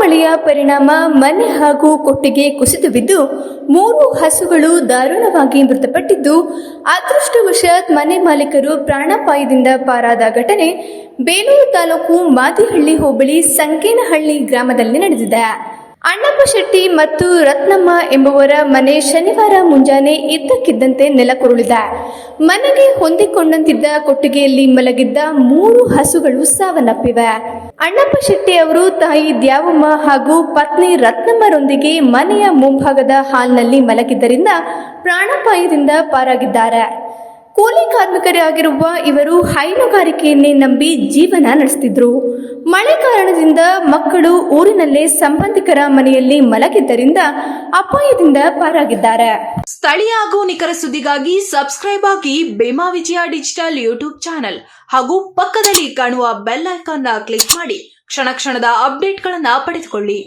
ಮಳೆಯ ಪರಿಣಾಮ ಮನೆ ಹಾಗೂ ಕೊಟ್ಟಿಗೆ ಕುಸಿದು ಬಿದ್ದು 3 ಹಸುಗಳು ದಾರುಣವಾಗಿ ಮೃತಪಟ್ಟಿದ್ದು, ಅದೃಷ್ಟವಶಾತ್ ಮನೆ ಮಾಲೀಕರು ಪ್ರಾಣಾಪಾಯದಿಂದ ಪಾರಾದ ಘಟನೆ ಬೇಲೂರು ತಾಲೂಕು ಮಾದಿಹಳ್ಳಿ ಹೋಬಳಿ ಸಂಕೇನಹಳ್ಳಿ ಗ್ರಾಮದಲ್ಲಿ ನಡೆದಿದೆ. ಅಣ್ಣಪ್ಪ ಶೆಟ್ಟಿ ಮತ್ತು ರತ್ನಮ್ಮ ಎಂಬುವರ ಮನೆ ಶನಿವಾರ ಮುಂಜಾನೆ ಇದ್ದಕ್ಕಿದ್ದಂತೆ ನೆಲಕ್ಕುರುಳಿದೆ. ಮನೆಗೆ ಹೊಂದಿಕೊಂಡಂತಿದ್ದ ಕೊಟ್ಟಿಗೆಯಲ್ಲಿ ಮಲಗಿದ್ದ 3 ಹಸುಗಳು ಸಾವನ್ನಪ್ಪಿವೆ. ಅಣ್ಣಪ್ಪ ಶೆಟ್ಟಿ ಅವರು ತಾಯಿ ದ್ಯಾವಮ್ಮ ಹಾಗೂ ಪತ್ನಿ ರತ್ನಮ್ಮರೊಂದಿಗೆ ಮನೆಯ ಮುಂಭಾಗದ ಹಾಲ್ನಲ್ಲಿ ಮಲಗಿದ್ದರಿಂದ ಪ್ರಾಣಾಪಾಯದಿಂದ ಪಾರಾಗಿದ್ದಾರೆ. ಕೂಲಿ ಕಾರ್ಮಿಕರಾಗಿರುವ ಇವರು ಹೈನುಗಾರಿಕೆಯನ್ನೇ ನಂಬಿ ಜೀವನ ನಡೆಸುತ್ತಿದ್ದರು. ಮಳೆ ಕಾರಣದಿಂದ ಮಕ್ಕಳು ಊರಿನಲ್ಲೇ ಸಂಬಂಧಿಕರ ಮನೆಯಲ್ಲಿ ಮಲಗಿದ್ದರಿಂದ ಅಪಾಯದಿಂದ ಪಾರಾಗಿದ್ದಾರೆ. ಸ್ಥಳೀಯ ಹಾಗೂ ನಿಖರ ಸುದ್ದಿಗಾಗಿ ಸಬ್ಸ್ಕ್ರೈಬ್ ಆಗಿ ಬೇಮಾ ವಿಜಯ ಡಿಜಿಟಲ್ ಯೂಟ್ಯೂಬ್ ಚಾನೆಲ್ ಹಾಗೂ ಪಕ್ಕದಲ್ಲಿ ಕಾಣುವ ಬೆಲ್ ಐಕಾನ್ ಕ್ಲಿಕ್ ಮಾಡಿ ಕ್ಷಣ ಕ್ಷಣದ ಅಪ್ಡೇಟ್ಗಳನ್ನು ಪಡೆದುಕೊಳ್ಳಿ.